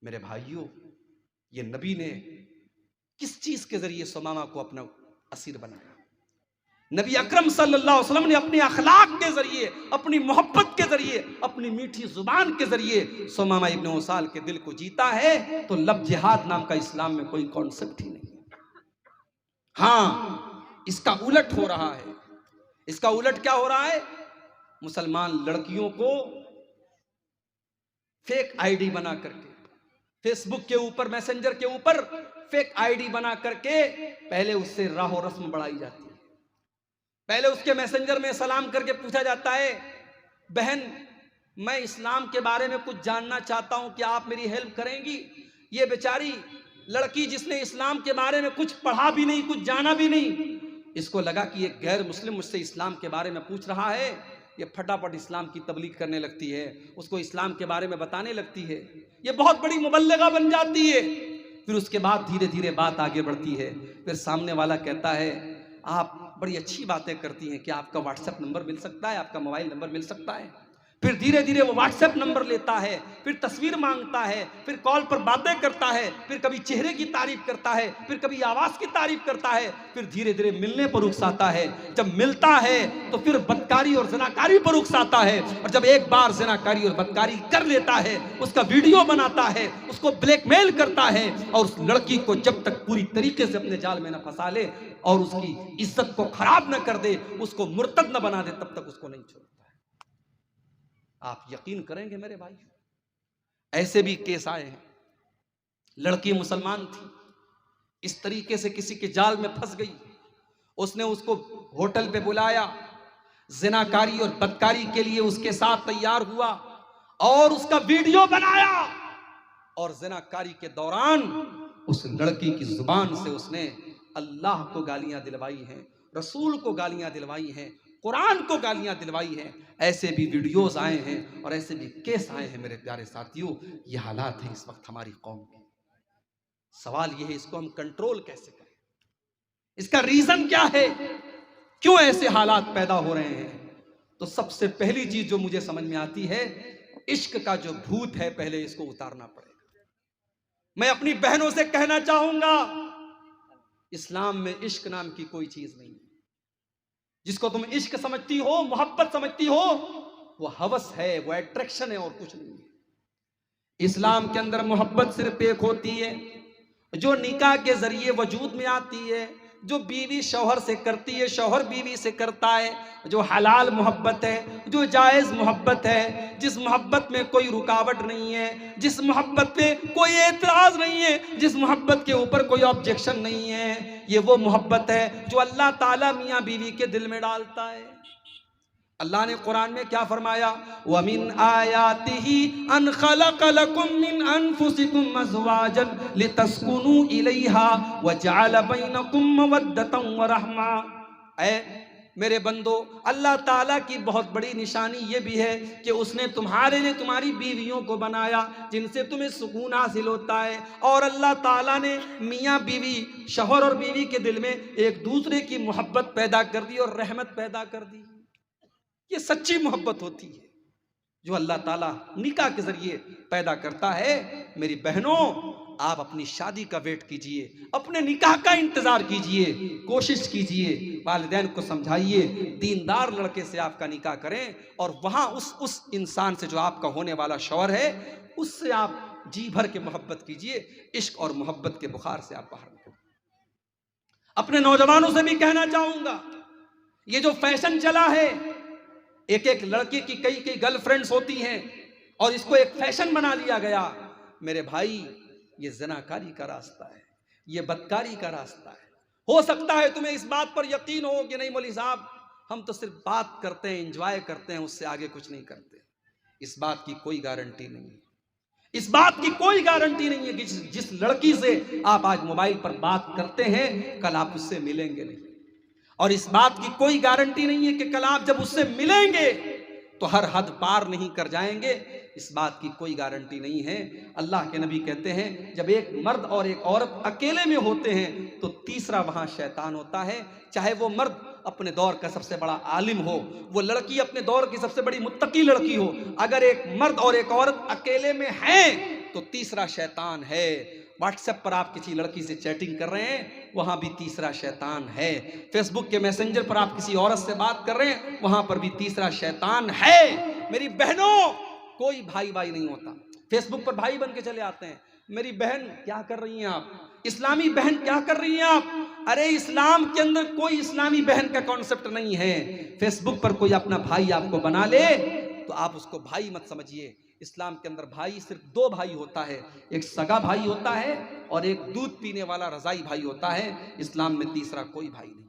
मेरे भाइयों, ये नबी ने किस चीज के जरिए सुमामा को अपना असीर बनाया? नबी अकरम सल्लल्लाहु अलैहि वसल्लम ने अपने अखलाक के जरिए, अपनी मोहब्बत के जरिए, अपनी मीठी जुबान के जरिए सुमामा इब्न उसाल के दिल को जीता है। तो लब जिहाद नाम का इस्लाम में कोई कॉन्सेप्ट ही नहीं है। हाँ, इसका उलट हो रहा है। इसका उलट क्या हो रहा है? मुसलमान लड़कियों को फेक आईडी बना करके, फेसबुक के ऊपर, मैसेंजर के ऊपर फेक आईडी बना करके पहले उससे राहो रस्म बढ़ाई जाती है। पहले उसके मैसेंजर में सलाम करके पूछा जाता है, बहन मैं इस्लाम के बारे में कुछ जानना चाहता हूं, क्या आप मेरी हेल्प करेंगी? ये बेचारी लड़की जिसने इस्लाम के बारे में कुछ पढ़ा भी नहीं, कुछ जाना भी नहीं, इसको लगा कि एक गैर मुस्लिम मुझसे इस्लाम के बारे में पूछ रहा है, ये फटाफट इस्लाम की तबलीग करने लगती है, उसको इस्लाम के बारे में बताने लगती है, ये बहुत बड़ी मुबल्लिगा बन जाती है। फिर उसके बाद धीरे धीरे बात आगे बढ़ती है। फिर सामने वाला कहता है, आप बड़ी अच्छी बातें करती हैं, क्या आपका व्हाट्सएप नंबर मिल सकता है, आपका मोबाइल नंबर मिल सकता है? फिर धीरे धीरे वो व्हाट्सएप नंबर लेता है, फिर तस्वीर मांगता है, फिर कॉल पर बातें करता है, फिर कभी चेहरे की तारीफ करता है, फिर कभी आवाज की तारीफ करता है, फिर धीरे धीरे मिलने पर उकसाता है। जब मिलता है तो फिर बदकारी और जनाकारी पर उकसाता है, और जब एक बार जनाकारी और बदकारी कर लेता है, उसका वीडियो बनाता है, उसको ब्लैकमेल करता है, और उस लड़की को जब तक पूरी तरीके से अपने जाल में न फंसा ले और उसकी इज्जत को खराब न कर दे, उसको मुर्तद न बना दे, तब तक उसको नहीं छोड़ता है। आप यकीन करेंगे मेरे भाई, ऐसे भी केस आए हैं। लड़की मुसलमान थी, इस तरीके से किसी के जाल में फंस गई, उसने उसको होटल पे बुलाया, जिनाकारी और बदकारी के लिए उसके साथ तैयार हुआ और उसका वीडियो बनाया, और जिनाकारी के दौरान उस लड़की की जुबान से उसने अल्लाह को गालियां दिलवाई हैं, रसूल को गालियां दिलवाई हैं, कुरान को गालियां दिलवाई हैं। ऐसे भी वीडियोस आए हैं और ऐसे भी केस आए हैं मेरे प्यारे साथियों। ये हालात है इस वक्त हमारी कौम के। सवाल ये है, इसको हम कंट्रोल कैसे करें? इसका रीजन क्या है? क्यों ऐसे हालात पैदा हो रहे हैं? तो सबसे पहली चीज जो मुझे समझ में आती है, इश्क का जो भूत है, पहले इसको उतारना पड़ेगा। मैं अपनी बहनों से कहना चाहूंगा, इस्लाम में इश्क नाम की कोई चीज नहीं है। जिसको तुम इश्क समझती हो, मोहब्बत समझती हो, वो हवस है, वो अट्रैक्शन है और कुछ नहीं है। इस्लाम के अंदर मोहब्बत सिर्फ एक होती है जो निकाह के जरिए वजूद में आती है, जो बीवी शौहर से करती है, शौहर बीवी से करता है, जो हलाल मोहब्बत है, जो जायज़ मोहब्बत है, जिस मोहब्बत में कोई रुकावट नहीं है, जिस मोहब्बत पे कोई एतराज़ नहीं है, जिस मोहब्बत के ऊपर कोई ऑब्जेक्शन नहीं है, ये वो मोहब्बत है जो अल्लाह ताला मियाँ बीवी के दिल में डालता है। अल्लाह ने कुरान में क्या फरमाया, वमिन आयातिही अन खलक़ लकुम मिन अनफुसिकुम अज़वाजन लितस्कुनू इलैहा व जअल बैनकुम मवद्दतन व रहमा। ऐ मेरे बंदो, अल्लाह ताला की बहुत बड़ी निशानी ये भी है कि उसने तुम्हारे लिए तुम्हारी बीवियों को बनाया जिनसे तुम्हें सुकून हासिल होता है, और अल्लाह ताला ने मियाँ बीवी, शौहर और बीवी के दिल में एक दूसरे की मोहब्बत पैदा कर दी और रहमत पैदा कर दी। ये सच्ची मोहब्बत होती है जो अल्लाह ताला निकाह के जरिए पैदा करता है। मेरी बहनों, आप अपनी शादी का वेट कीजिए, अपने निकाह का इंतजार कीजिए, कोशिश कीजिए, वालिदैन को समझाइए, दीनदार लड़के से आपका निकाह करें, और वहां उस इंसान से जो आपका होने वाला शौहर है, उससे आप जी भर के मोहब्बत कीजिए। इश्क और मोहब्बत के बुखार से आप बाहर निकलें। अपने नौजवानों से भी कहना चाहूंगा, ये जो फैशन चला है, एक एक लड़के की कई कई गर्लफ्रेंड्स होती हैं और इसको एक फैशन बना लिया गया। मेरे भाई, ये ज़नाकारी का रास्ता है, ये बदकारी का रास्ता है। हो सकता है तुम्हें इस बात पर यकीन हो कि नहीं मौलवी साहब, हम तो सिर्फ बात करते हैं, एंजॉय करते हैं, उससे आगे कुछ नहीं करते। इस बात की कोई गारंटी नहीं है, इस बात की कोई गारंटी नहीं है कि जिस लड़की से आप आज मोबाइल पर बात करते हैं, कल आप उससे मिलेंगे नहीं। और इस बात की कोई गारंटी नहीं है कि कल आप जब उससे मिलेंगे तो हर हद पार नहीं कर जाएंगे। इस बात की कोई गारंटी नहीं है। अल्लाह के नबी कहते हैं, जब एक मर्द और एक औरत अकेले में होते हैं तो तीसरा वहां शैतान होता है। चाहे वो मर्द अपने दौर का सबसे बड़ा आलिम हो, वो लड़की अपने दौर की सबसे बड़ी मुत्तकी लड़की हो, अगर एक मर्द और एक औरत अकेले में हैं तो तीसरा शैतान है। व्हाट्सएप पर आप किसी लड़की से चैटिंग कर रहे हैं, वहां भी तीसरा शैतान है। फेसबुक के मैसेंजर पर आप किसी औरत से बात कर रहे हैं, वहां पर भी तीसरा शैतान है। मेरी बहनों, कोई भाई भाई नहीं होता। फेसबुक पर भाई बन के चले आते हैं। मेरी बहन क्या कर रही हैं आप, इस्लामी बहन क्या कर रही हैं आप? अरे इस्लाम के अंदर कोई इस्लामी बहन का कॉन्सेप्ट नहीं है। फेसबुक पर कोई अपना भाई आपको बना ले तो आप उसको भाई मत समझिए। इस्लाम के अंदर भाई सिर्फ दो भाई होता है, एक सगा भाई होता है और एक दूध पीने वाला रजाई भाई होता है। इस्लाम में तीसरा कोई भाई नहीं।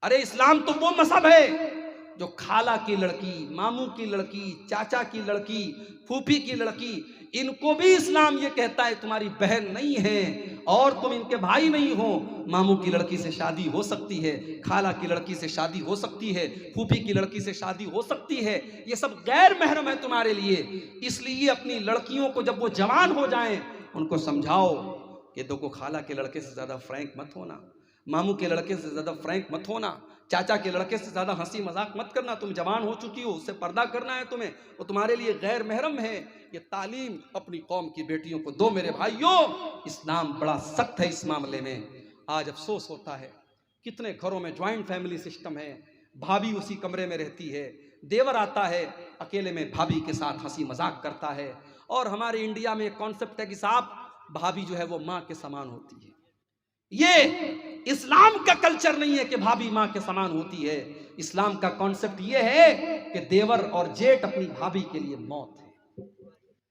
अरे इस्लाम तो वो मजहब है जो खाला की लड़की, मामू की लड़की, चाचा की लड़की, फूफी की लड़की, इनको भी इस्लाम ये कहता है तुम्हारी बहन नहीं है और तुम इनके भाई नहीं हो। मामू की लड़की से शादी हो सकती है, खाला की लड़की से शादी हो सकती है, फूफी की लड़की से शादी हो सकती है। ये सब गैर महरम है तुम्हारे लिए। इसलिए अपनी लड़कियों को जब वो जवान हो जाएं, उनको समझाओ कि देखो, खाला के लड़के से ज्यादा फ्रैंक मत होना, मामू के लड़के से ज्यादा फ्रैंक मत होना, चाचा के लड़के से ज्यादा हंसी मजाक मत करना। तुम जवान हो चुकी हो, उससे पर्दा करना है तुम्हें, वो तुम्हारे लिए गैर महरम है। ये तालीम अपनी कौम की बेटियों को दो मेरे भाइयों। इस्लाम बड़ा सख्त है इस मामले में। आज अफसोस होता है कितने घरों में ज्वाइंट फैमिली सिस्टम है, भाभी उसी कमरे में रहती है, देवर आता है अकेले में भाभी के साथ हंसी मजाक करता है। और हमारे इंडिया में एक कॉन्सेप्ट है कि साहब भाभी जो है वो माँ के समान होती है। ये इस्लाम का कल्चर नहीं है कि भाभी मां के समान होती है। इस्लाम का कॉन्सेप्ट ये है कि देवर और जेठ अपनी भाभी के लिए मौत है।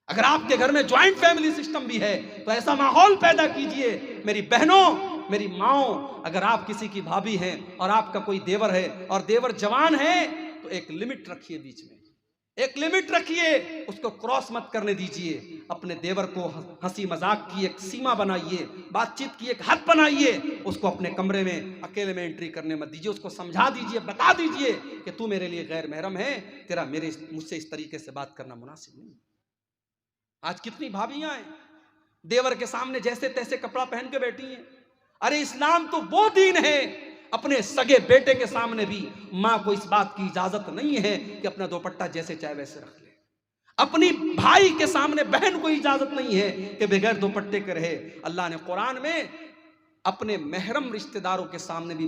अगर आपके घर में ज्वाइंट फैमिली सिस्टम भी है तो ऐसा माहौल पैदा कीजिए। मेरी बहनों, मेरी माओ, अगर आप किसी की भाभी हैं और आपका कोई देवर है और देवर जवान है तो एक लिमिट रखिए, बीच में एक लिमिट रखिए, उसको क्रॉस मत करने दीजिए। अपने देवर को हंसी मजाक की एक सीमा बनाइए, बातचीत की एक हद बनाइए। उसको अपने कमरे में अकेले में एंट्री करने मत दीजिए। उसको समझा दीजिए, बता दीजिए कि तू मेरे लिए गैर महरम है, तेरा मुझसे इस तरीके से बात करना मुनासिब नहीं। आज कितनी भाभियां हैं देवर के सामने जैसे तैसे कपड़ा पहन के बैठी हैं। अरे इस्लाम तो वो दीन है, अपने सगे बेटे के सामने भी मां को इस बात की इजाजत नहीं है कि अपना दुपट्टा जैसे चाहे वैसे रख ले। अपनी भाई के सामने बहन को इजाजत नहीं है कि बगैर दुपट्टे के रहे। अल्लाह ने कुरान में अपने महरम रिश्तेदारों के सामने भी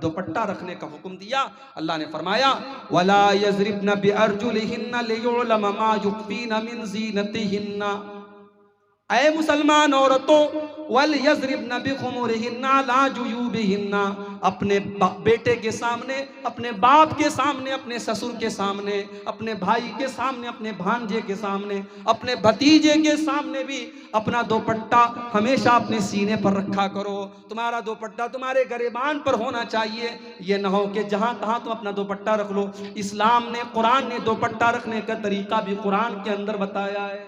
दुपट्टा रखने का हुक्म दिया। अल्लाह ने फरमाया वला यज़रिबन बिअरजुलिहिन्ना लियुअलम मा युख्फीना मिन ज़ीनतिहिन्ना। ऐ मुसलमान औरतों, वल यज़रिबन बिखुमुरिहिन्ना ला जुयूबिहिन्ना, अपने बेटे के सामने, अपने बाप के सामने, अपने ससुर के सामने, अपने भाई के सामने, अपने भांजे के सामने, अपने भतीजे के सामने भी अपना दुपट्टा हमेशा अपने सीने पर रखा करो। तुम्हारा दुपट्टा तुम्हारे गरेबान पर होना चाहिए। ये ना हो कि जहां तहां तुम अपना दुपट्टा रख लो। इस्लाम ने, कुरान ने दुपट्टा रखने का तरीका भी कुरान के अंदर बताया है।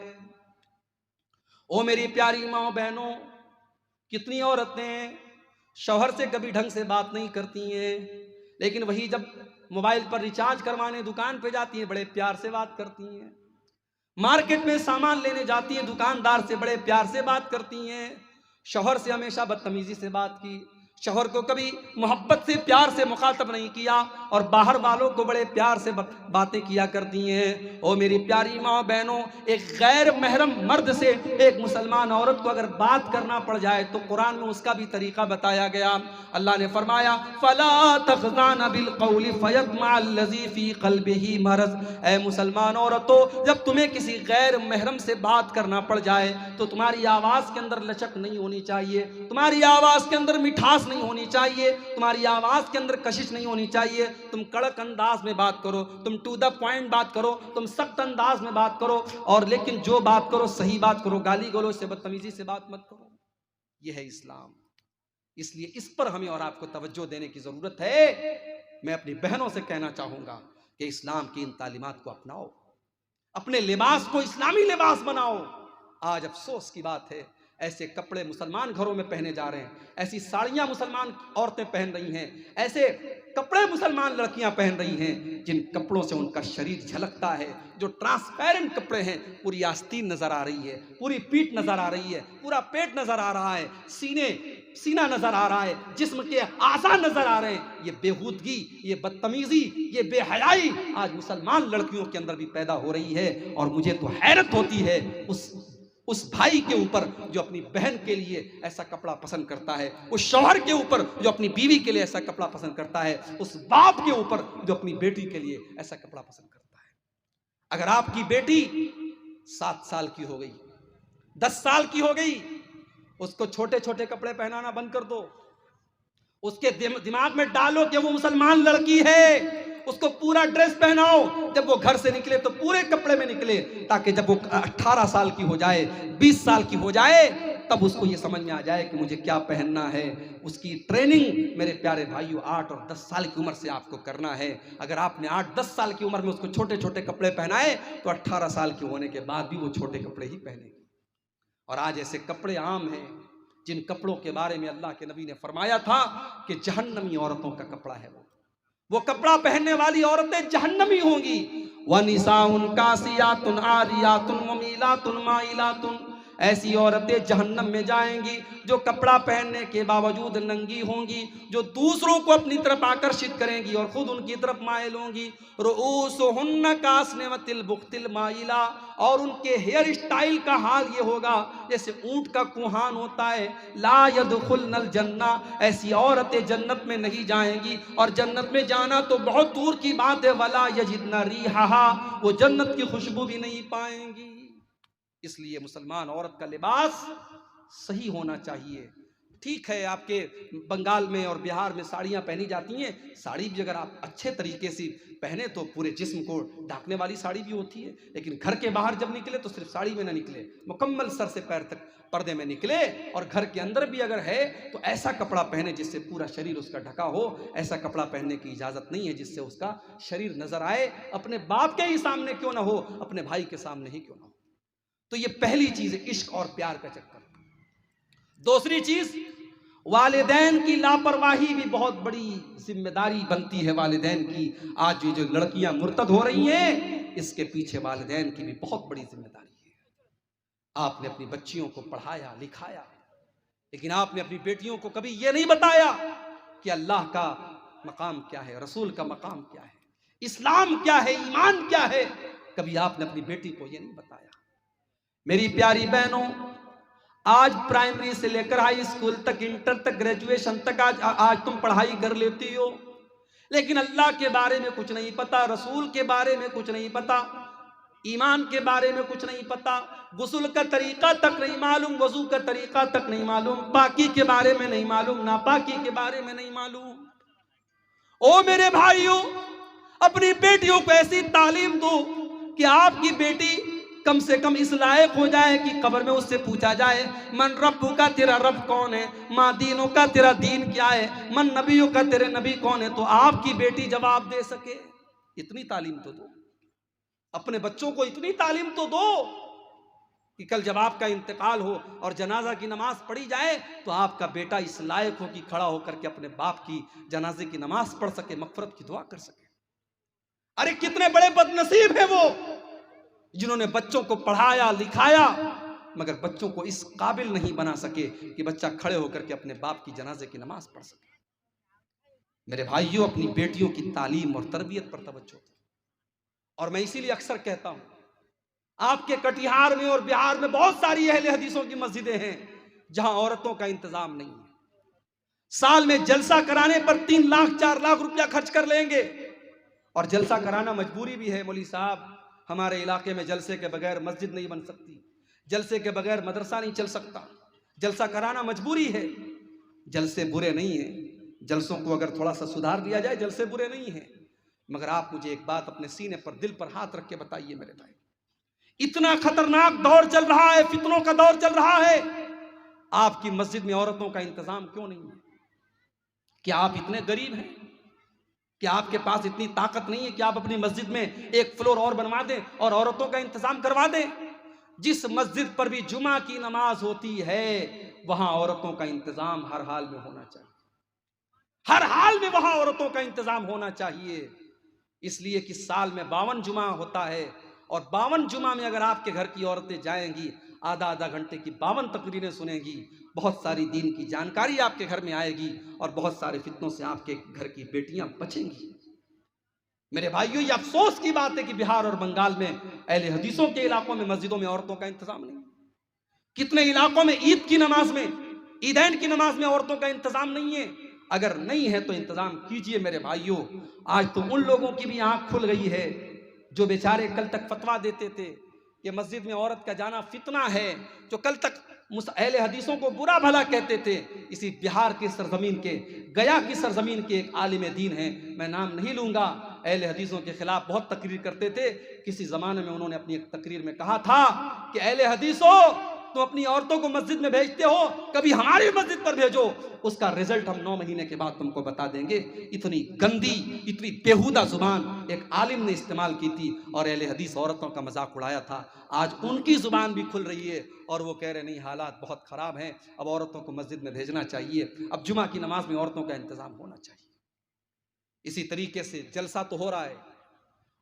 ओ मेरी प्यारी माँ बहनों, कितनी औरतें शौहर से कभी ढंग से बात नहीं करती हैं, लेकिन वही जब मोबाइल पर रिचार्ज करवाने दुकान पे जाती हैं बड़े प्यार से बात करती हैं। मार्केट में सामान लेने जाती हैं, दुकानदार से बड़े प्यार से बात करती हैं। शौहर से हमेशा बदतमीजी से बात की, शौहर को कभी मोहब्बत से प्यार से मुखातब नहीं किया और बाहर वालों को बड़े प्यार से बातें किया करती हैं। ओ मेरी प्यारी माँ बहनों, एक गैर महरम मर्द से एक मुसलमान औरत को अगर बात करना पड़ जाए तो कुरान में उसका भी तरीका बताया गया। अल्लाह ने फरमाया फला तख़ज़ान बिल क़ौलि फ़यत्मअल्लज़ी फ़ी क़ल्बिही मरज़। ऐ मुसलमान औरतों, जब तुम्हें किसी गैर महरम से बात करना पड़ जाए तो तुम्हारी आवाज़ के अंदर लचक नहीं होनी चाहिए, तुम्हारी आवाज़ के अंदर मिठास नहीं होनी चाहिए, तुम्हारी आवाज के अंदर कशिश नहीं होनी चाहिए। तुम कड़क अंदाज में बात करो, तुम टू द पॉइंट बात करो, तुम सख्त अंदाज में बात करो, और लेकिन जो बात करो सही बात करो, गाली गलौज से बदतमीजी से बात मत करो। यह है इस्लाम। इसलिए इस पर हमें और आपको तवज्जो देने की जरूरत है। मैं अपनी बहनों से कहना चाहूंगा कि इस्लाम की इन तालीमात को अपनाओ, अपने लिबास को इस्लामी लिबास बनाओ। आज अफसोस की बात है, ऐसे कपड़े मुसलमान घरों में पहने जा रहे हैं, ऐसी साड़ियां मुसलमान औरतें पहन रही हैं, ऐसे कपड़े मुसलमान लड़कियां पहन रही हैं जिन कपड़ों से उनका शरीर झलकता है, जो ट्रांसपेरेंट कपड़े हैं। पूरी आस्तीन नजर आ रही है, पूरी पीठ नजर आ रही है, पूरा पेट नजर आ रहा है, सीना नजर आ रहा है, जिस्म के आज़ा नजर आ रहे हैं। ये बेहूदगी, ये बदतमीजी, ये बेहयाई आज मुसलमान लड़कियों के अंदर भी पैदा हो रही है। और मुझे तो हैरत होती है उस उस भाई के ऊपर जो अपनी बहन के लिए ऐसा कपड़ा पसंद करता है, उस शौहर के ऊपर जो अपनी बीवी के लिए ऐसा कपड़ा पसंद करता है, उस बाप के ऊपर जो अपनी बेटी के लिए ऐसा कपड़ा पसंद करता है। अगर आपकी बेटी 7 साल की हो गई, 10 साल की हो गई, उसको छोटे छोटे कपड़े पहनाना बंद कर दो। उसके दिमाग में डालो कि वो मुसलमान लड़की है, उसको पूरा ड्रेस पहनाओ। जब वो घर से निकले तो पूरे कपड़े में निकले, ताकि जब वो 18 साल की हो जाए, 20 साल की हो जाए, तब उसको ये समझ में आ जाए कि मुझे क्या पहनना है। उसकी ट्रेनिंग मेरे प्यारे भाइयों 8 और 10 साल की उम्र से आपको करना है। अगर आपने 8-10 साल की उम्र में उसको छोटे छोटे कपड़े पहनाए तो 18 साल के होने के बाद भी वो छोटे कपड़े ही पहनेगी। और आज ऐसे कपड़े आम हैं जिन कपड़ों के बारे में अल्लाह के नबी ने फरमाया था कि जहन्नमी औरतों का कपड़ा है वो कपड़ा पहनने वाली औरतें जहन्नमी होंगी। वनिसाउन कासियातुन आरियातुन मुमीलातुन माइलातुन, ऐसी औरतें जहन्नम में जाएंगी जो कपड़ा पहनने के बावजूद नंगी होंगी, जो दूसरों को अपनी तरफ आकर्षित करेंगी और खुद उनकी तरफ माइल होंगी। रुऊसुहुन्ना कास्निमतिल बुख्तिल माइला, और उनके हेयर स्टाइल का हाल ये होगा जैसे ऊंट का कुहान होता है। ला यदखुलनल जन्ना, ऐसी औरतें जन्नत में नहीं जाएंगी, और जन्नत में जाना तो बहुत दूर की बात है। वला यजिदना रिहा, वो जन्नत की खुशबू भी नहीं पाएंगी। इसलिए मुसलमान औरत का लिबास सही होना चाहिए। ठीक है, आपके बंगाल में और बिहार में साड़ियाँ पहनी जाती हैं, साड़ी भी अगर आप अच्छे तरीके से पहने तो पूरे जिस्म को ढकने वाली साड़ी भी होती है, लेकिन घर के बाहर जब निकले तो सिर्फ साड़ी में ना निकले, मुकम्मल सर से पैर तक पर्दे में निकले। और घर के अंदर भी अगर है तो ऐसा कपड़ा पहने जिससे पूरा शरीर उसका ढका हो। ऐसा कपड़ा पहनने की इजाज़त नहीं है जिससे उसका शरीर नजर आए, अपने बाप के ही सामने क्यों ना हो, अपने भाई के सामने ही क्यों ना हो। तो ये पहली चीज है, इश्क और प्यार का चक्कर। दूसरी चीज, वालिदैन की लापरवाही भी बहुत बड़ी जिम्मेदारी बनती है वालिदैन की। आज जो लड़कियां मुर्तद हो रही हैं, इसके पीछे वालिदैन की भी बहुत बड़ी जिम्मेदारी है। आपने अपनी बच्चियों को पढ़ाया लिखाया, लेकिन आपने अपनी बेटियों को कभी यह नहीं बताया कि अल्लाह का मकाम क्या है, रसूल का मकाम क्या है, इस्लाम क्या है, ईमान क्या है। कभी आपने अपनी बेटी को यह नहीं बताया। मेरी प्यारी बहनों, आज प्राइमरी से लेकर हाई स्कूल तक, इंटर तक, ग्रेजुएशन तक आज तुम पढ़ाई कर लेती हो, लेकिन अल्लाह के बारे में कुछ नहीं पता, रसूल के बारे में कुछ नहीं पता, ईमान के बारे में कुछ नहीं पता, गुस्ल का तरीका तक नहीं मालूम, वजू का तरीका तक नहीं मालूम, पाकी के बारे में नहीं मालूम, नापाकी के बारे में नहीं मालूम। ओ मेरे भाइयों, अपनी बेटियों को ऐसी तालीम दो कि आपकी बेटी कम से कम इस लायक हो जाए कि कब्र में उससे पूछा जाए, मन रब्बु का, तेरा रब कौन है, माँ दीनों का, तेरा दीन क्या है, मन नबियों का, तेरे नबी कौन है। तो आपकी बेटी जवाब दे सके। इतनी तालीम तो दो, अपने बच्चों को इतनी तालीम तो दो कि कल जब आपका इंतकाल हो और जनाजा की नमाज पढ़ी जाए तो आपका बेटा इस लायक हो कि खड़ा होकर के अपने बाप की जनाजे की नमाज पढ़ सके, मगफरत की दुआ कर सके। अरे कितने बड़े बदनसीब है वो जिन्होंने बच्चों को पढ़ाया लिखाया, मगर बच्चों को इस काबिल नहीं बना सके कि बच्चा खड़े होकर के अपने बाप की जनाजे की नमाज पढ़ सके। मेरे भाइयों, अपनी बेटियों की तालीम और तरबियत पर तवज्जो दो। और मैं इसीलिए अक्सर कहता हूं, आपके कटिहार में और बिहार में बहुत सारी अहले हदीसों की मस्जिदें हैं जहां औरतों का इंतजाम नहीं है। साल में जलसा कराने पर 3 लाख 4 लाख रुपया खर्च कर लेंगे, और जलसा कराना मजबूरी भी है। मौली साहब, हमारे इलाके में जलसे के बगैर मस्जिद नहीं बन सकती, जलसे के बगैर मदरसा नहीं चल सकता, जलसा कराना मजबूरी है। जलसे बुरे नहीं हैं, जलसों को अगर थोड़ा सा सुधार दिया जाए, जलसे बुरे नहीं हैं। मगर आप मुझे एक बात अपने सीने पर, दिल पर हाथ रख के बताइए मेरे भाई, इतना खतरनाक दौर चल रहा है, फितनों का दौर चल रहा है, आपकी मस्जिद में औरतों का इंतजाम क्यों नहीं है? क्या आप इतने गरीब हैं? क्या आपके पास इतनी ताकत नहीं है कि आप अपनी मस्जिद में एक फ्लोर और बनवा दें और औरतों का इंतजाम करवा दें? जिस मस्जिद पर भी जुमा की नमाज होती है वहां औरतों का इंतजाम हर हाल में होना चाहिए, हर हाल में वहां औरतों का इंतजाम होना चाहिए। इसलिए कि साल में 52 जुमा होता है, और 52 जुमा में अगर आपके घर की औरतें जाएंगी, आधा घंटे की 52 तकरीरें सुनेंगी, बहुत सारी दीन की जानकारी आपके घर में आएगी, और बहुत सारे फितनों से आपके घर की बेटियां बचेंगी। मेरे भाइयों, ये अफसोस की बात है कि बिहार और बंगाल में अहले हदीसों के इलाकों में मस्जिदों में औरतों का इंतजाम नहीं। कितने इलाकों में ईद की नमाज में, ईदैन की नमाज में औरतों का इंतजाम नहीं है। अगर नहीं है तो इंतजाम कीजिए मेरे भाइयों। आज तो उन लोगों की भी आंख खुल गई है जो बेचारे कल तक फतवा देते थे कि मस्जिद में औरत का जाना फितना है, जो कल तक अहले हदीसों को बुरा भला कहते थे। इसी बिहार की सरजमीन के, गया की सरजमीन के एक आलिम दीन है, मैं नाम नहीं लूंगा, अहले हदीसों के खिलाफ बहुत तकरीर करते थे। किसी जमाने में उन्होंने अपनी एक तकरीर में कहा था कि अहले हदीसों, तुम अपनी औरतों को मस्जिद में भेजते हो, कभी हमारी मस्जिद पर भेजो, उसका रिजल्ट हम 9 महीने के बाद तुमको बता देंगे। इतनी गंदी, इतनी बेहुदा जुबान एक आलिम ने इस्तेमाल की थी और अहले हदीस औरतों का मजाक उड़ाया था। आज उनकी जुबान भी खुल रही है और वो कह रहे नहीं, हालात बहुत खराब हैं, अब औरतों को मस्जिद में भेजना चाहिए, अब जुमा की नमाज में औरतों का इंतजाम होना चाहिए। इसी तरीके से जलसा तो हो रहा है।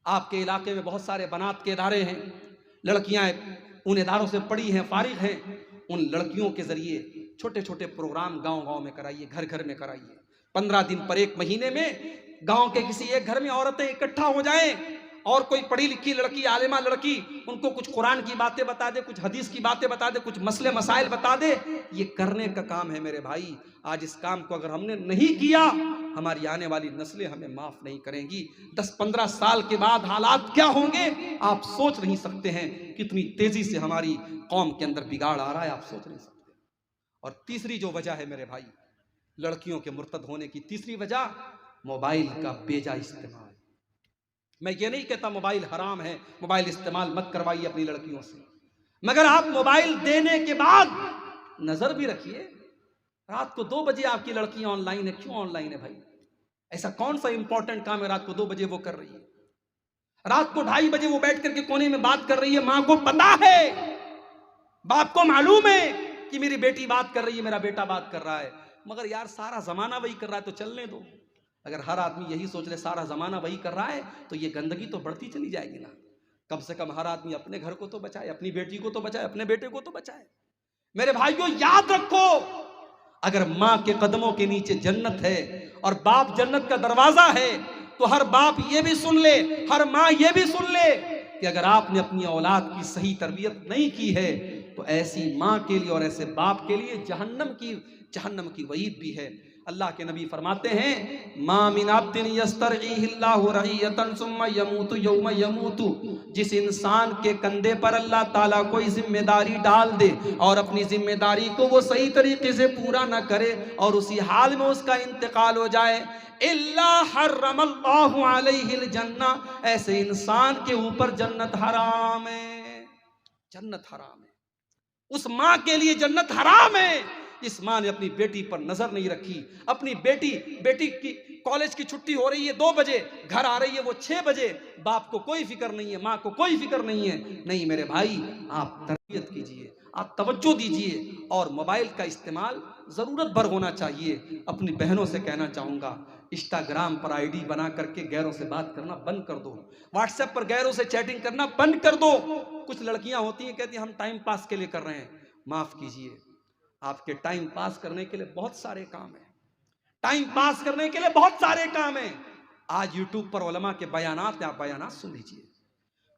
आपके इलाके में बहुत सारे बनात के इदारे हैं, लड़कियां उन इदारों से पढ़ी हैं, फारिग हैं। उन लड़कियों के जरिए छोटे छोटे प्रोग्राम गांव-गांव में कराइए, घर घर में कराइए। 15 दिन पर 1 महीने में गांव के किसी एक घर में औरतें इकट्ठा हो जाएं और कोई पढ़ी लिखी लड़की, आलिमा लड़की, उनको कुछ कुरान की बातें बता दे, कुछ हदीस की बातें बता दे, कुछ मसले मसाइल बता दे। ये करने का काम है मेरे भाई। आज इस काम को अगर हमने नहीं किया, हमारी आने वाली नस्लें हमें माफ नहीं करेंगी। 10-15 साल के बाद हालात क्या होंगे आप सोच नहीं सकते हैं। कितनी तेजी से हमारी कौम के अंदर बिगाड़ आ रहा है, आप सोच नहीं सकते। और तीसरी जो वजह है मेरे भाई, लड़कियों के मुर्तद होने की तीसरी वजह, मोबाइल का बेजा इस्तेमाल। मैं ये नहीं कहता मोबाइल हराम है, मोबाइल इस्तेमाल मत करवाइए अपनी लड़कियों से, मगर आप मोबाइल देने के बाद नजर भी रखिए। रात को 2 बजे आपकी लड़कियां ऑनलाइन है, क्यों ऑनलाइन है भाई? ऐसा कौन सा इंपॉर्टेंट काम है रात को 2 बजे वो कर रही है? रात को 2:30 बजे वो बैठ करके कोने में बात कर रही है। मां को पता है, बाप को मालूम है कि मेरी बेटी बात कर रही है, मेरा बेटा बात कर रहा है, मगर यार सारा जमाना वही कर रहा है तो चलने दो। अगर हर आदमी यही सोच ले सारा जमाना वही कर रहा है तो ये गंदगी तो बढ़ती चली जाएगी ना। कम से कम हर आदमी अपने घर को तो बचाए, अपनी बेटी को तो बचाए, अपने बेटे को तो बचाए। मेरे भाइयों याद रखो, अगर मां के कदमों के नीचे जन्नत है और बाप जन्नत का दरवाजा है, तो हर बाप ये भी सुन ले, हर मां ये भी सुन ले कि अगर आपने अपनी औलाद की सही तरबियत नहीं की है तो ऐसी मां के लिए और ऐसे बाप के लिए जहन्नम की वईद भी है। अल्लाह के नबी फरमाते हैं, मा मिन अब्दिन यस्तरईहिल्लाहु रईयतन सुम्मा यमूतु यौम यमूतु, जिस इंसान के कंधे पर अल्लाह ताला कोई जिम्मेदारी डाल दे और अपनी जिम्मेदारी को वो सही तरीके से पूरा ना करे और उसी हाल में उसका इंतकाल हो जाए, इल्ला हर्रमल्लाहु अलैहिल जन्ना, ऐसे इंसान के ऊपर जन्नत हराम है। जन्नत हराम है, उस मां के लिए जन्नत हराम है इस मां ने अपनी बेटी पर नजर नहीं रखी। अपनी बेटी की कॉलेज की छुट्टी हो रही है 2 बजे, घर आ रही है वो 6 बजे, बाप को कोई फिक्र नहीं है, मां को कोई फिक्र नहीं है। नहीं मेरे भाई, आप तरबियत कीजिए, आप तवज्जो दीजिए और मोबाइल का इस्तेमाल जरूरत भर होना चाहिए। अपनी बहनों से कहना चाहूंगा, इंस्टाग्राम पर आईडी बना करके गैरों से बात करना बंद कर दो, व्हाट्सएप पर गैरों से चैटिंग करना बंद कर दो। कुछ लड़कियां होती हैं कहती हैं हम टाइम पास के लिए कर रहे हैं। माफ कीजिए, आपके टाइम पास करने के लिए बहुत सारे काम हैं, टाइम पास करने के लिए बहुत सारे काम हैं। आज यूट्यूब पर उलमा के बयानात हैं, आप बयानात सुन लीजिए,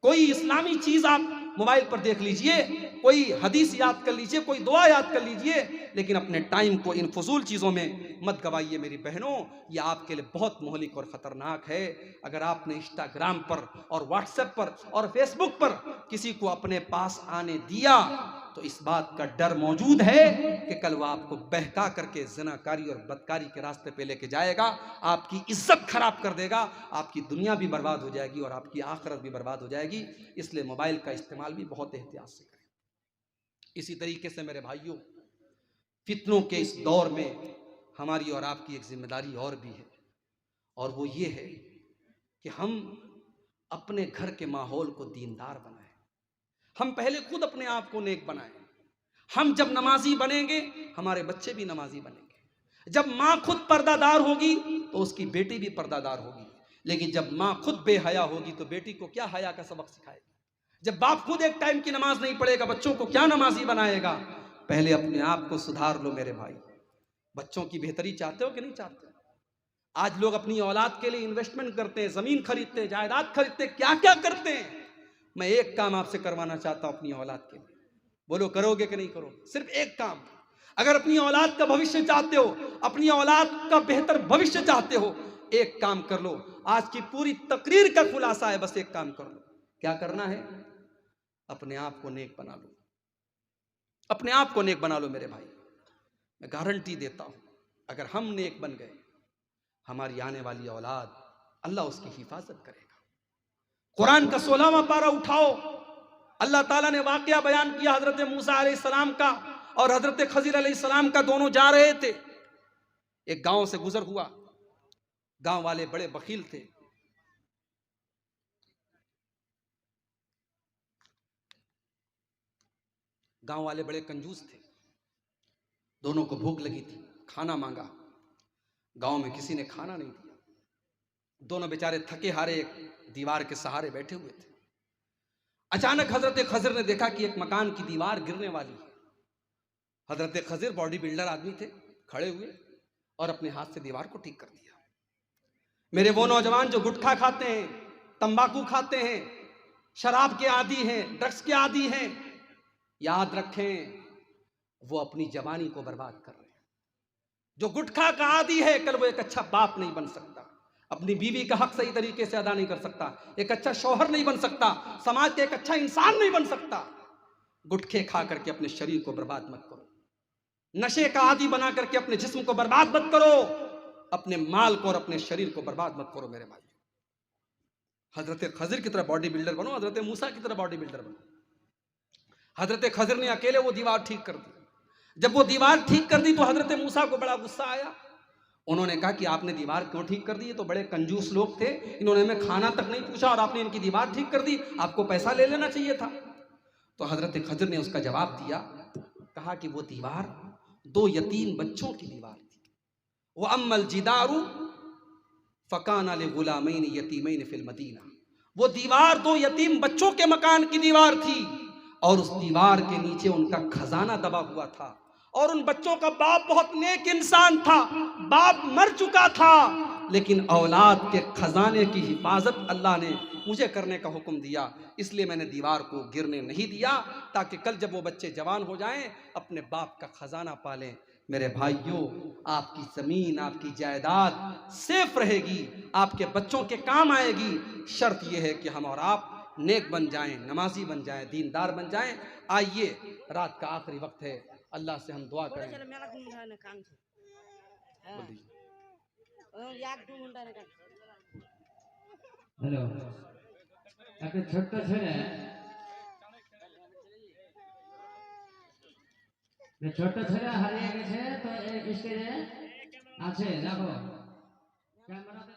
कोई इस्लामी चीज आप मोबाइल पर देख लीजिए, कोई हदीस याद कर लीजिए, कोई दुआ याद कर लीजिए, लेकिन अपने टाइम को इन फजूल चीजों में मत गवाइए मेरी बहनों, यह आपके लिए बहुत मोहलिक और खतरनाक है। अगर आपने इंस्टाग्राम पर और व्हाट्सएप पर और फेसबुक पर किसी को अपने पास आने दिया तो इस बात का डर मौजूद है कि कल वो आपको बहका करके ज़िनाकारी और बदकारी के रास्ते पे लेके जाएगा, आपकी इज्जत खराब कर देगा, आपकी दुनिया भी बर्बाद हो जाएगी और आपकी आखिरत भी बर्बाद हो जाएगी। इसलिए मोबाइल का इस्तेमाल भी बहुत एहतियात से करें। इसी तरीके से मेरे भाइयों, फितनों के इस दौर में हमारी और आपकी एक जिम्मेदारी और भी है, और वो ये है कि हम अपने घर के माहौल को दीनदार बनाएं। हम पहले खुद अपने आप को नेक बनाएं। हम जब नमाजी बनेंगे हमारे बच्चे भी नमाजी बनेंगे। जब माँ खुद पर्दादार होगी तो उसकी बेटी भी पर्दादार होगी, लेकिन जब माँ खुद बेहया होगी तो बेटी को क्या हया का सबक सिखाएगी? जब बाप खुद एक टाइम की नमाज नहीं पढ़ेगा बच्चों को क्या नमाजी बनाएगा? पहले अपने आप को सुधार लो मेरे भाई। बच्चों की बेहतरी चाहते हो कि नहीं चाहते? आज लोग अपनी औलाद के लिए इन्वेस्टमेंट करते हैं, जमीन खरीदते हैं, जायदाद खरीदते हैं, क्या क्या करते हैं। मैं एक काम आपसे करवाना चाहता हूं अपनी औलाद के लिए, बोलो करोगे कि नहीं करोगे? सिर्फ एक काम, अगर अपनी औलाद का भविष्य चाहते हो, अपनी औलाद का बेहतर भविष्य चाहते हो, एक काम कर लो। आज की पूरी तकरीर का खुलासा है, बस एक काम कर लो। क्या करना है? अपने आप को नेक बना लो, अपने आप को नेक बना लो मेरे भाई। मैं गारंटी देता हूं, अगर हम नेक बन गए, हमारी आने वाली औलाद, अल्लाह उसकी हिफाजत करेगा। कुरान का 16वां पारा उठाओ, अल्लाह ताला ने वाकया बयान किया हजरत मूसा अलैहिस्सलाम का और हजरत खजीर अलैहिस्सलाम का। दोनों जा रहे थे, एक गांव से गुजर हुआ। गांव वाले बड़े बखील थे, गांव वाले बड़े कंजूस थे। दोनों को भूख लगी थी, खाना मांगा, गांव में किसी ने खाना नहीं दिया। दोनों बेचारे थके हारे एक दीवार के सहारे बैठे हुए थे। अचानक हजरत खजर ने देखा कि एक मकान की दीवार गिरने वाली है। हजरत खजर बॉडी बिल्डर आदमी थे, खड़े हुए और अपने हाथ से दीवार को ठीक कर दिया। मेरे वो नौजवान जो गुटखा खाते हैं, तंबाकू खाते हैं, शराब के आदी हैं, ड्रग्स के आदी हैं, याद रखें वो अपनी जवानी को बर्बाद कर रहे हैं। जो गुटखा का आदी है, कल वो एक अच्छा बाप नहीं बन सकता, अपनी बीवी का हक सही तरीके से अदा नहीं कर सकता, एक अच्छा शौहर नहीं बन सकता, समाज के एक अच्छा इंसान नहीं बन सकता। गुटखे खा करके अपने शरीर को बर्बाद मत करो, नशे का आदी बना करके अपने जिस्म को बर्बाद मत करो, अपने माल को और अपने शरीर को बर्बाद मत करो मेरे भाई। हजरत खजर की तरह बॉडी बिल्डर बनो, हजरत मूसा की तरह बॉडी बिल्डर बनो। हजरत खजर ने अकेले वो दीवार ठीक कर दी। जब वो दीवार ठीक कर दी तो हजरत मूसा को बड़ा गुस्सा आया। उन्होंने कहा कि आपने दीवार क्यों ठीक कर दी? ये तो बड़े कंजूस लोग थे, इन्होंने हमें खाना तक नहीं पूछा और आपने इनकी दीवार ठीक कर दी, आपको पैसा ले लेना चाहिए था। तो हजरत खजर ने उसका जवाब दिया, कहा कि वो दीवार 2 यतीम बच्चों की दीवार थी। वो अम्मल जिदारू फकाना ले गुलामैन यतीमैन फिल मदीना, वो दीवार 2 यतीम बच्चों के मकान की दीवार थी और उस दीवार के नीचे उनका खजाना दबा हुआ था और उन बच्चों का बाप बहुत नेक इंसान था। बाप मर चुका था, लेकिन औलाद के खजाने की हिफाजत अल्लाह ने मुझे करने का हुक्म दिया, इसलिए मैंने दीवार को गिरने नहीं दिया, ताकि कल जब वो बच्चे जवान हो जाएं अपने बाप का खजाना पालें। मेरे भाइयों, आपकी जमीन, आपकी जायदाद सेफ रहेगी, आपके बच्चों के काम आएगी। शर्त यह है कि हम और आप नेक बन जाएं, नमाजी बन जाएं, दीनदार बन जाएं। आइए, रात का आखिरी वक्त है, अल्लाह से हम दुआ करें। हेलो, একটা ছোট্ট ছেলে, ছোট্ট ছেলে হারিয়ে গেছে, তো এই স্টেজে আছে, দেখো ক্যামেরাতে